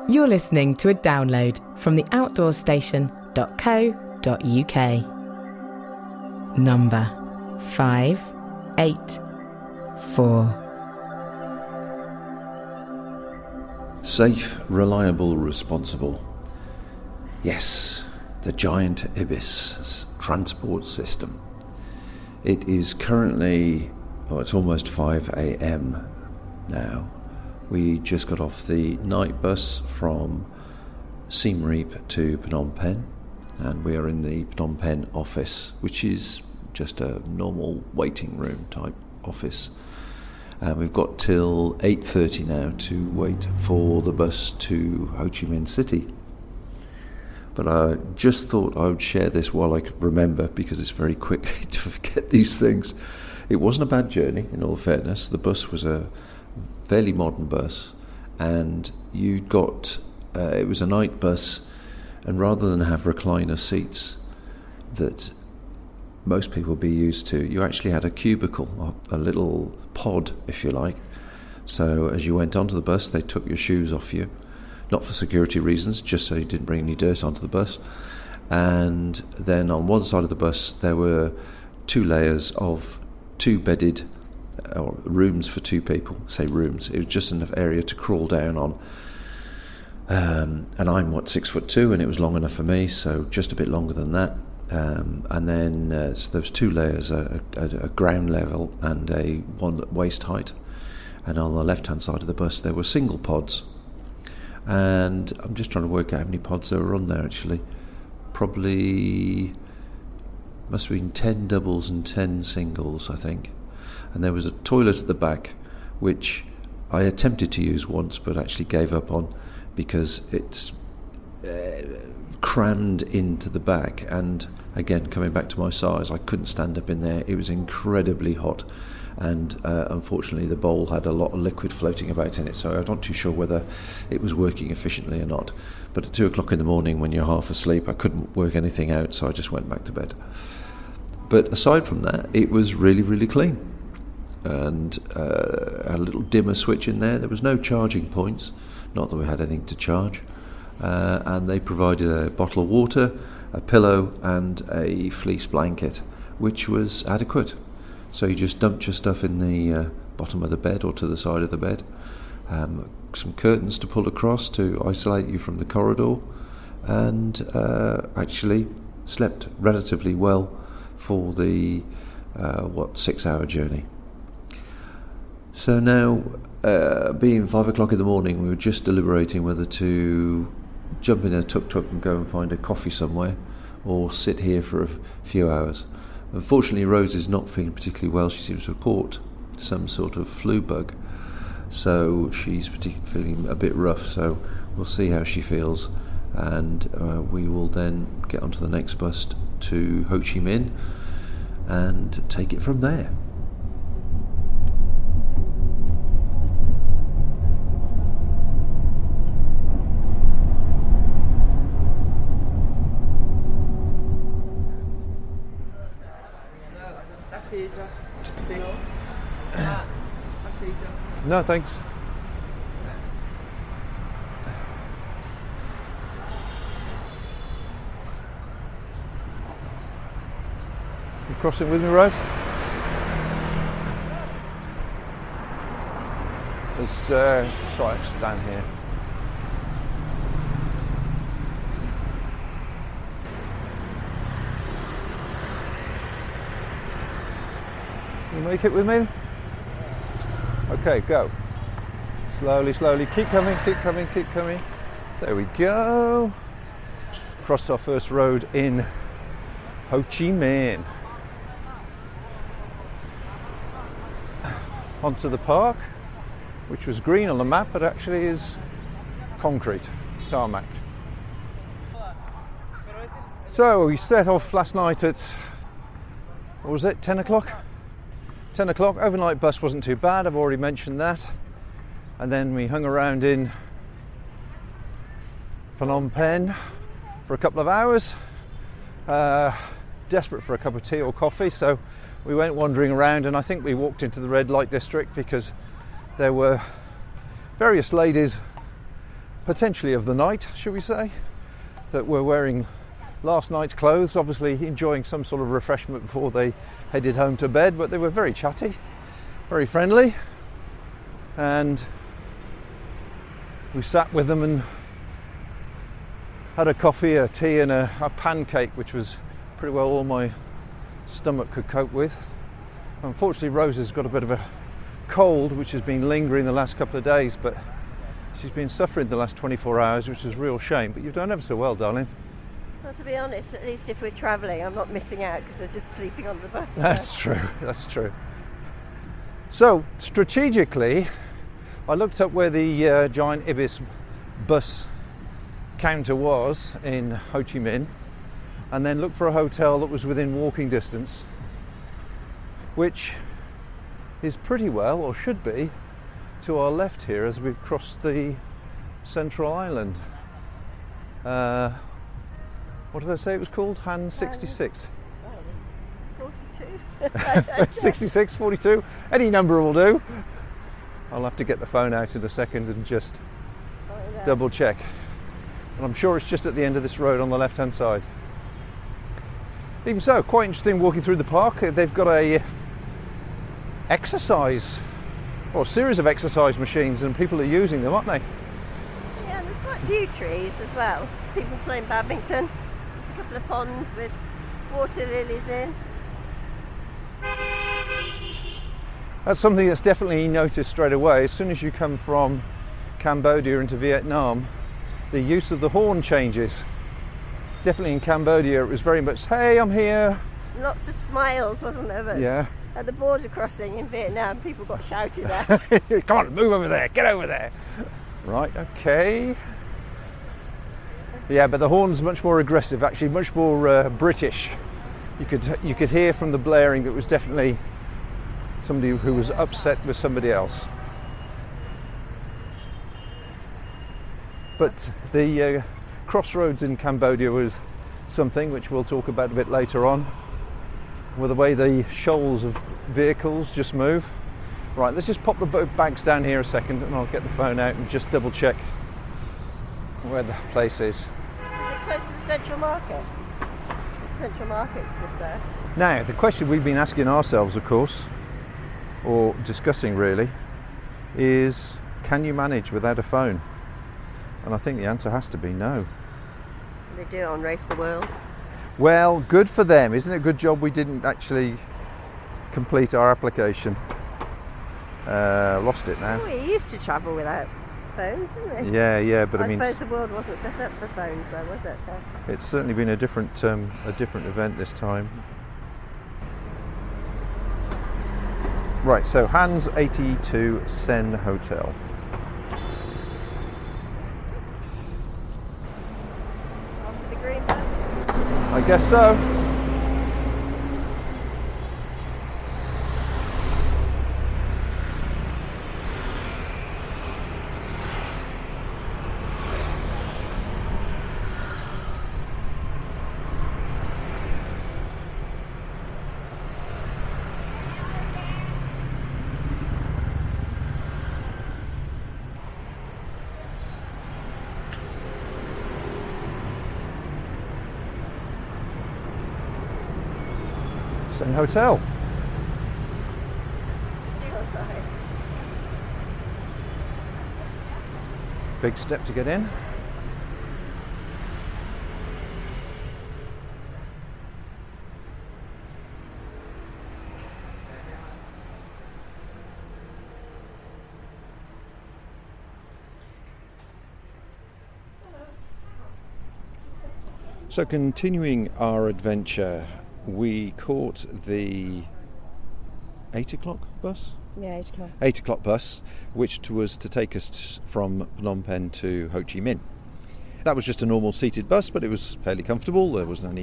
You're listening to a download from the outdoorstation.co.uk. Number 584. Safe, reliable, responsible. Yes, the giant Ibis transport system. It is currently, it's almost 5 a.m. now. We just got off the night bus from Siem Reap to Phnom Penh, and we are in the Phnom Penh office, which is just a normal waiting room type office. We've got till 8:30 now to wait for the bus to Ho Chi Minh City. But I just thought I would share this while I could remember, because it's very quick to forget these things. It wasn't a bad journey, in all fairness. The bus was a fairly modern bus, and you got it was a night bus, and rather than have recliner seats that most people would be used to, you actually had a cubicle, a little pod, if you like. So as you went onto the bus, they took your shoes off you, not for security reasons, just so you didn't bring any dirt onto the bus. And then on one side of the bus there were 2 layers of 2 bedded rooms for 2 people. Say rooms, it was just enough area to crawl down on. And I'm 6'2", and it was long enough for me, so just a bit longer than that. And then so there was 2 layers, a ground level and a one at waist height. And on the left hand side of the bus there were single pods. And I'm just trying to work out how many pods there were on there actually. Probably must have been 10 doubles and 10 singles, I think. And there was a toilet at the back, which I attempted to use once but actually gave up on, because it's crammed into the back, and again, coming back to my size, I couldn't stand up in there. It was incredibly hot, and unfortunately the bowl had a lot of liquid floating about in it, so I'm not too sure whether it was working efficiently or not. But at 2 o'clock in the morning, when you're half asleep, I couldn't work anything out, so I just went back to bed. But aside from that, it was really, really clean, and a little dimmer switch in there. There was no charging points, not that we had anything to charge. And they provided a bottle of water, a pillow and a fleece blanket, which was adequate. So you just dumped your stuff in the bottom of the bed or to the side of the bed, some curtains to pull across to isolate you from the corridor, and actually slept relatively well for the 6-hour journey. So now, being 5 o'clock in the morning, we were just deliberating whether to jump in a tuk-tuk and go and find a coffee somewhere, or sit here for a few hours. Unfortunately, Rose is not feeling particularly well. She seems to report some sort of flu bug, so she's feeling a bit rough. So we'll see how she feels, and we will then get onto the next bus to Ho Chi Minh and take it from there. No, thanks. You crossing with me, Rose? There's trikes down here. You make it with me? Okay, go. Slowly, slowly. Keep coming, keep coming, keep coming. There we go. Crossed our first road in Ho Chi Minh. Onto the park, which was green on the map, but actually is concrete, tarmac. So we set off last night at, what was it, 10 o'clock? 10 o'clock, overnight bus wasn't too bad, I've already mentioned that. And then we hung around in Phnom Penh for a couple of hours, desperate for a cup of tea or coffee, so we went wandering around, and I think we walked into the red light district because there were various ladies potentially of the night, should we say, that were wearing last night's clothes, obviously enjoying some sort of refreshment before they headed home to bed, but they were very chatty, very friendly, and we sat with them and had a coffee, a tea and a pancake, which was pretty well all my stomach could cope with. Unfortunately, Rose has got a bit of a cold which has been lingering the last couple of days, but she's been suffering the last 24 hours, which is a real shame, but you've done ever so well, darling. Well, to be honest, at least if we're travelling, I'm not missing out because they're just sleeping on the bus. That's true, that's true. So, strategically, I looked up where the giant Ibis bus counter was in Ho Chi Minh, and then looked for a hotel that was within walking distance, which is pretty well, or should be, to our left here as we've crossed the central island. What did I say it was called? Han 66. 42. 66, 42, any number will do. I'll have to get the phone out in a second and just double check. And I'm sure it's just at the end of this road on the left hand side. Even so, quite interesting walking through the park. They've got a exercise, or a series of exercise machines, and people are using them, aren't they? Yeah, and there's quite a few trees as well. People playing badminton. There's a couple of ponds with water lilies in. That's something that's definitely noticed straight away. As soon as you come from Cambodia into Vietnam, the use of the horn changes. Definitely in Cambodia it was very much, hey, I'm here. Lots of smiles, wasn't there? But Yeah. at the border crossing in Vietnam, people got shouted at. Come on, move over there, get over there. Right, okay. Yeah, but the horn's much more aggressive, actually, much more British. You could hear from the blaring that was definitely somebody who was upset with somebody else. But the crossroads in Cambodia was something which we'll talk about a bit later on, with the way the shoals of vehicles just move. Right, let's just pop the boat bags down here a second and I'll get the phone out and just double check where the place is. Is it close to the central market? The central market's just there. Now, the question we've been asking ourselves, of course, or discussing really, is can you manage without a phone? And I think the answer has to be no. They do it on Race the World. Well, good for them. Isn't it a good job we didn't actually complete our application? Lost it now. Oh, we used to travel without phones, didn't we? Yeah, but I I mean, suppose the world wasn't set up for phones though, was it? So. it's certainly been a different event this time. Right, so Hans 82 Sen Hotel. After the green bus. I guess so. Sen Hotel. Big step to get in. So continuing our adventure, we caught the 8 o'clock bus? Yeah, 8 o'clock. 8 o'clock bus, which was to take us from Phnom Penh to Ho Chi Minh. That was just a normal seated bus, but it was fairly comfortable. There wasn't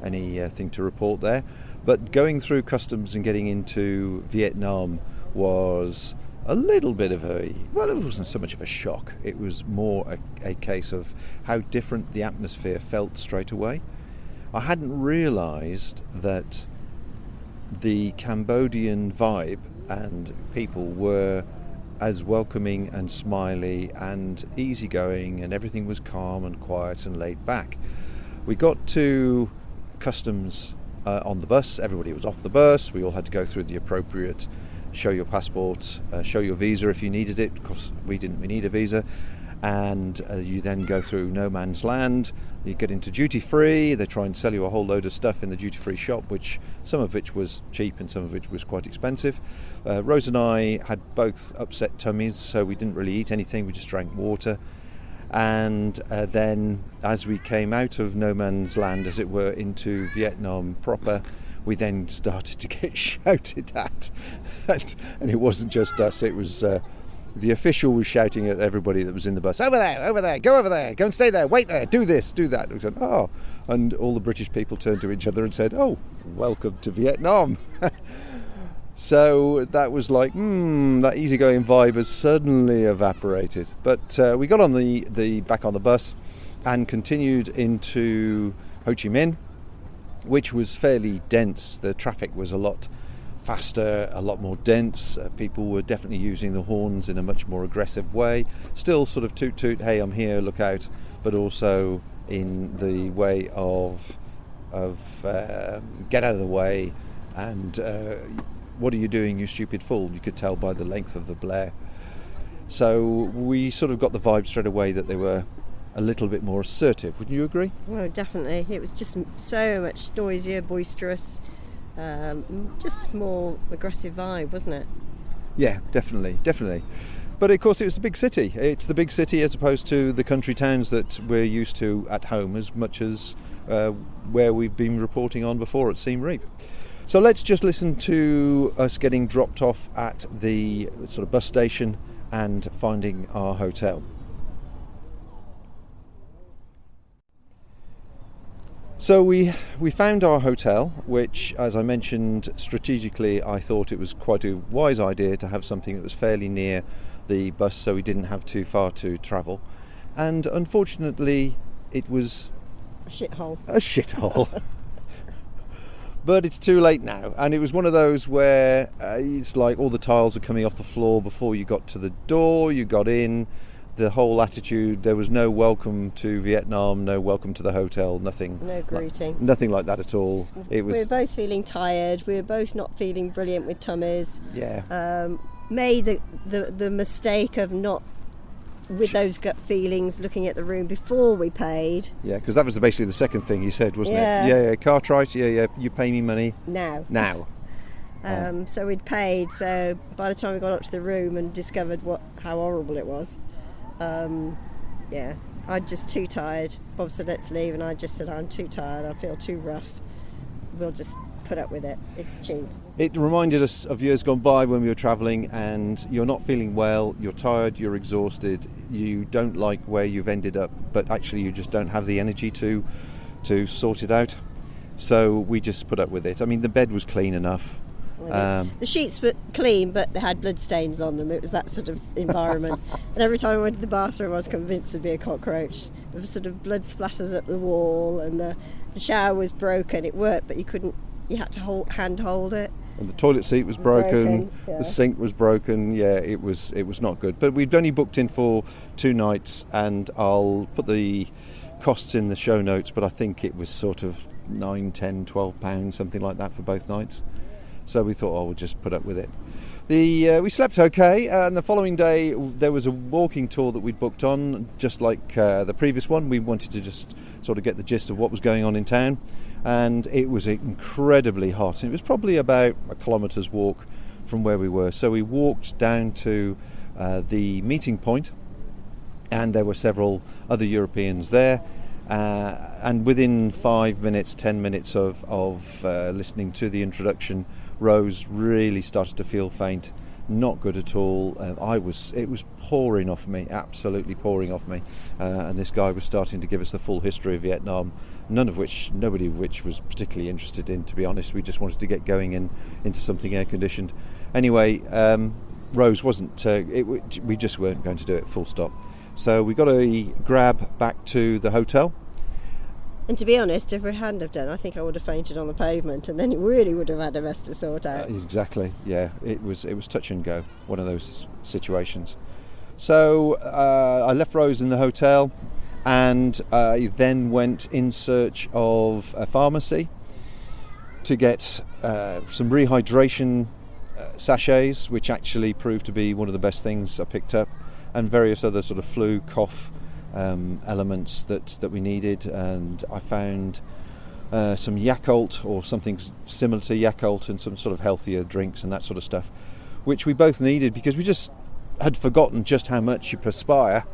anything to report there. But going through customs and getting into Vietnam was a little bit of it wasn't so much of a shock. It was more a case of how different the atmosphere felt straight away. I hadn't realised that the Cambodian vibe and people were as welcoming and smiley and easygoing, and everything was calm and quiet and laid back. We got to customs on the bus. Everybody was off the bus. We all had to go through the appropriate show your passport, show your visa if you needed it. Of course, we didn't. We need a visa. And you then go through no man's land. You get into duty free. They try and sell you a whole load of stuff in the duty free shop, which some of which was cheap and some of which was quite expensive. Rose and I had both upset tummies, so we didn't really eat anything. We just drank water. And then as we came out of no man's land, as it were, into Vietnam proper, we then started to get shouted at. And it wasn't just us, it was the official was shouting at everybody that was in the bus, over there, go and stay there, wait there, do this, do that. We said, oh, and all the British people turned to each other and said, oh, welcome to Vietnam. So that was like, that easygoing vibe has suddenly evaporated. But we got on the back on the bus and continued into Ho Chi Minh, which was fairly dense. The traffic was a lot faster, a lot more dense. People were definitely using the horns in a much more aggressive way. Still sort of toot toot, hey, I'm here, look out, but also in the way of get out of the way and what are you doing, you stupid fool? You could tell by the length of the blare. So we sort of got the vibe straight away that they were a little bit more assertive. Wouldn't you agree? Well, definitely. It was just so much noisier, boisterous, just more aggressive vibe, wasn't it? Yeah, definitely. But of course it was a big city. It's the big city as opposed to the country towns that we're used to at home, as much as where we've been reporting on before at Siem Reap. So let's just listen to us getting dropped off at the sort of bus station and finding our hotel. So we found our hotel, which, as I mentioned, strategically I thought it was quite a wise idea to have something that was fairly near the bus so we didn't have too far to travel. And unfortunately it was a shithole. But it's too late now, and it was one of those where it's like all the tiles are coming off the floor before you got to the door. You got in, the whole attitude, there was no welcome to Vietnam, no welcome to the hotel, nothing. No greeting. Nothing like that at all. It was. We were both feeling tired. We were both not feeling brilliant with tummies. Yeah. Made the mistake of not, with those gut feelings, looking at the room before we paid. Yeah, because that was basically the second thing you said, wasn't Yeah. it? Yeah, Cartwright, yeah, you pay me money. Now. So we'd paid, so by the time we got up to the room and discovered how horrible it was, I'd just too tired. Bob said, let's leave, and I just said, I'm too tired, I feel too rough. We'll just put up with it, it's cheap. It reminded us of years gone by when we were travelling and you're not feeling well, you're tired, you're exhausted, you don't like where you've ended up, but actually you just don't have the energy to sort it out. So we just put up with it. I mean, the bed was clean enough. The sheets were clean, but they had blood stains on them. It was that sort of environment. And every time I went to the bathroom, I was convinced there'd be a cockroach. There was sort of blood splatters up the wall, and the shower was broken. It worked, but you had to hand hold it. And the toilet seat was broken. Yeah. The sink was broken. Yeah, it was not good. But we'd only booked in for 2 nights, and I'll put the costs in the show notes, but I think it was sort of £9, £10, £12, something like that for both nights. So we thought, we'll just put up with it. We slept okay, and the following day there was a walking tour that we'd booked on, just like the previous one. We wanted to just sort of get the gist of what was going on in town, and it was incredibly hot. It was probably about a kilometre's walk from where we were. So we walked down to the meeting point, and there were several other Europeans there. And within 5 minutes, 10 minutes of listening to the introduction, Rose really started to feel faint. Not good at all. It was pouring off me, absolutely pouring off me. And this guy was starting to give us the full history of Vietnam, nobody of which was particularly interested in, to be honest. We just wanted to get going into something air conditioned. Anyway, Rose wasn't. We just weren't going to do it. Full stop. So we got a grab back to the hotel. And to be honest, if we hadn't have done, I think I would have fainted on the pavement, and then it really would have had a mess to sort out. Exactly, yeah. It was touch and go, one of those situations. So I left Rose in the hotel, and I then went in search of a pharmacy to get some rehydration sachets, which actually proved to be one of the best things I picked up, and various other sort of flu, cough elements that we needed. And I found some Yakult or something similar to Yakult, and some sort of healthier drinks and that sort of stuff, which we both needed because we just had forgotten just how much you perspire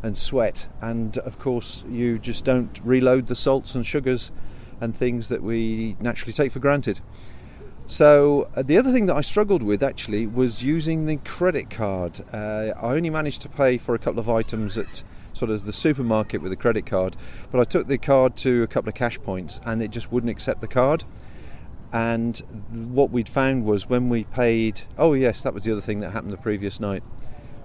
and sweat, and of course you just don't reload the salts and sugars and things that we naturally take for granted. So the other thing that I struggled with actually was using the credit card. I only managed to pay for a couple of items at sort of the supermarket with a credit card, but I took the card to a couple of cash points and it just wouldn't accept the card. And what we'd found was when we paid, oh yes, that was the other thing that happened the previous night.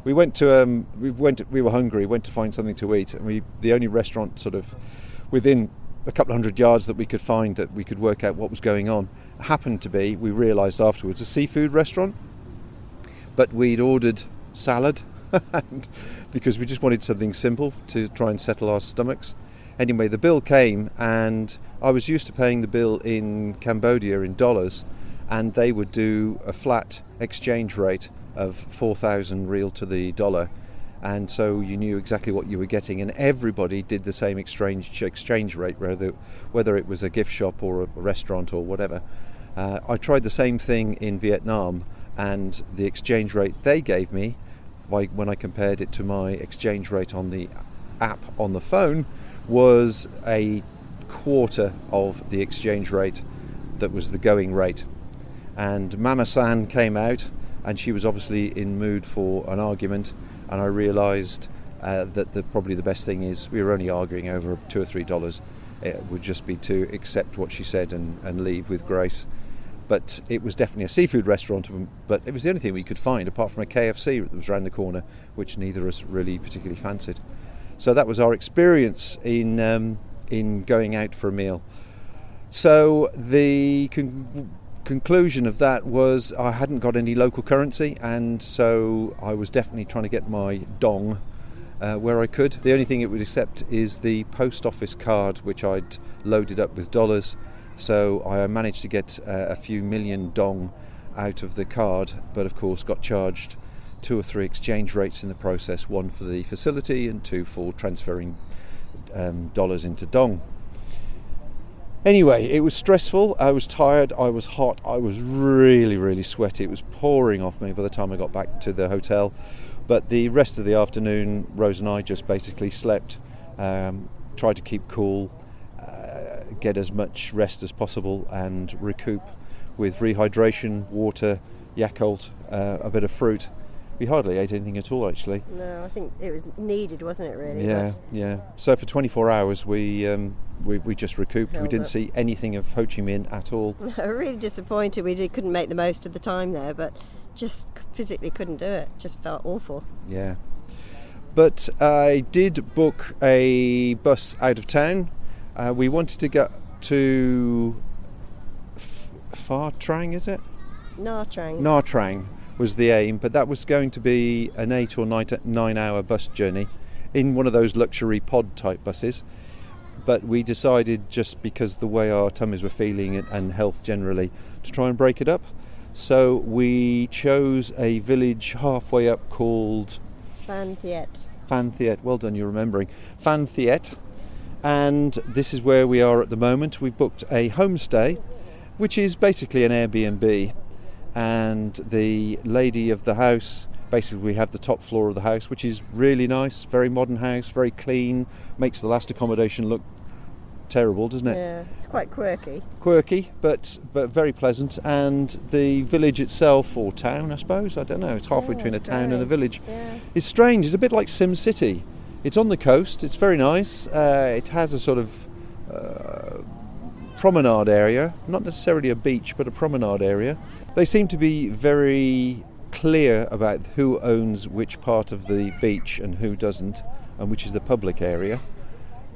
We went to we were hungry, went to find something to eat, and the only restaurant sort of within a couple of 100 yards that we could find that we could work out what was going on happened to be, we realised afterwards, a seafood restaurant. But we'd ordered salad because we just wanted something simple to try and settle our stomachs. Anyway, the bill came, and I was used to paying the bill in Cambodia in dollars, and they would do a flat exchange rate of 4,000 real to the dollar, and so you knew exactly what you were getting, and everybody did the same exchange rate, whether it was a gift shop or a restaurant or whatever. I tried the same thing in Vietnam, and the exchange rate they gave me, when I compared it to my exchange rate on the app on the phone, was a quarter of the exchange rate that was the going rate. And Mama San came out, and she was obviously in mood for an argument, and I realised that probably the best thing is, we were only arguing over $2 or $3, it would just be to accept what she said and leave with grace. But it was definitely a seafood restaurant, but it was the only thing we could find apart from a KFC that was around the corner, which neither of us really particularly fancied. So that was our experience in going out for a meal. So the conclusion of that was I hadn't got any local currency, and so I was definitely trying to get my dong where I could. The only thing it would accept is the post office card, which I'd loaded up with dollars, so I managed to get a few million dong out of the card, but of course got charged 2 or 3 exchange rates in the process, 1 for the facility and 2 for transferring dollars into dong. Anyway, it was stressful, I was tired, I was hot, I was really, really sweaty. It was pouring off me by the time I got back to the hotel. But the rest of the afternoon, Rose and I just basically slept, tried to keep cool, get as much rest as possible, and recoup with rehydration, water, Yakult, a bit of fruit. We hardly ate anything at all, actually. No, I think it was needed, wasn't it, really? Yeah. So for 24 hours, we just recouped. We didn't see anything of Ho Chi Minh at all. Really disappointed. We couldn't make the most of the time there, but just physically couldn't do it. Just felt awful. Yeah. But I did book a bus out of town. We wanted to get to Pha Trang, is it? Nha Trang. Nha Trang was the aim, but that was going to be an 8 or 9 hour bus journey in one of those luxury pod type buses. But we decided, just because the way our tummies were feeling and health generally, to try and break it up. So we chose a village halfway up called Phan Thiet. Phan Thiet, well done, you're remembering. Phan Thiet. And this is where we are at the moment. We booked a homestay, which is basically an Airbnb. And the lady of the house, basically we have the top floor of the house, which is really nice, very modern house, very clean, makes the last accommodation look terrible, doesn't it? Yeah, it's quite quirky. Quirky, but very pleasant. And the village itself, or town I suppose, I don't know, it's halfway between a town and a village. Yeah. It's strange, it's a bit like Sim City. It's on the coast, it's very nice, it has a sort of promenade area, not necessarily a beach, but a promenade area. They seem to be very clear about who owns which part of the beach and who doesn't, and which is the public area.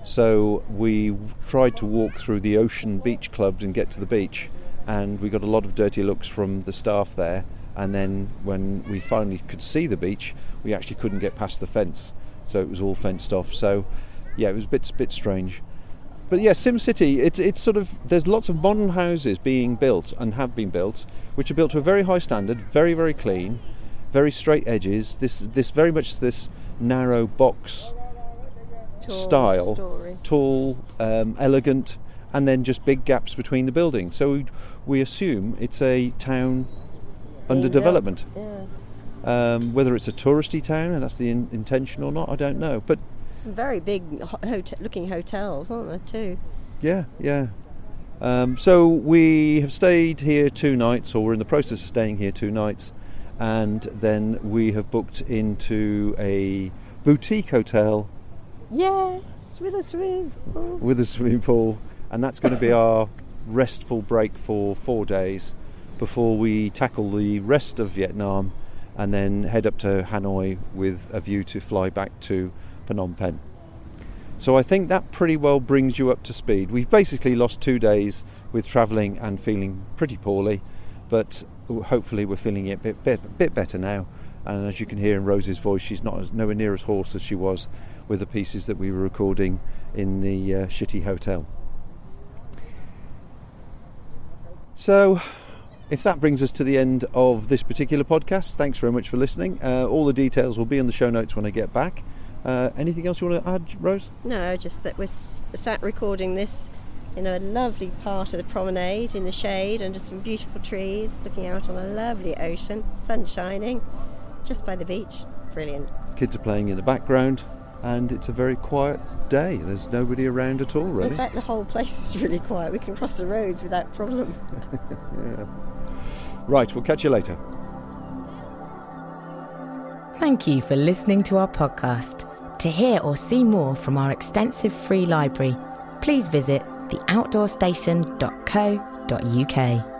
So we tried to walk through the ocean beach clubs and get to the beach, and we got a lot of dirty looks from the staff there. And then when we finally could see the beach, we actually couldn't get past the fence, so it was all fenced off. So yeah, it was a bit strange. But yeah, Siem City, it's sort of, there's lots of modern houses being built and have been built, which are built to a very high standard, very, very clean, very straight edges, this very much this narrow box style, tall, elegant, and then just big gaps between the buildings. So we assume it's a town under development. Yeah. Whether it's a touristy town, and that's the intention or not, I don't know. But some very big looking hotels, aren't there, too? Yeah. So we have stayed here 2 nights, or we're in the process of staying here 2 nights, and then we have booked into a boutique hotel. Yes, with a swimming pool. With a swimming pool, and that's going to be our restful break for 4 days before we tackle the rest of Vietnam and then head up to Hanoi with a view to fly back to Phnom Penh. So I think that pretty well brings you up to speed. We've basically lost 2 days with travelling and feeling pretty poorly, but hopefully we're feeling it a bit better now. And as you can hear in Rose's voice, she's nowhere near as hoarse as she was with the pieces that we were recording in the shitty hotel. So if that brings us to the end of this particular podcast, thanks very much for listening. All the details will be in the show notes when I get back. Anything else you want to add, Rose? No, just that we're sat recording this in a lovely part of the promenade in the shade under some beautiful trees, looking out on a lovely ocean, sun shining, just by the beach. Brilliant. Kids are playing in the background, and it's a very quiet day. There's nobody around at all, really. In fact, the whole place is really quiet. We can cross the roads without problem. Yeah. Right, we'll catch you later. Thank you for listening to our podcast. To hear or see more from our extensive free library, please visit theoutdoorstation.co.uk.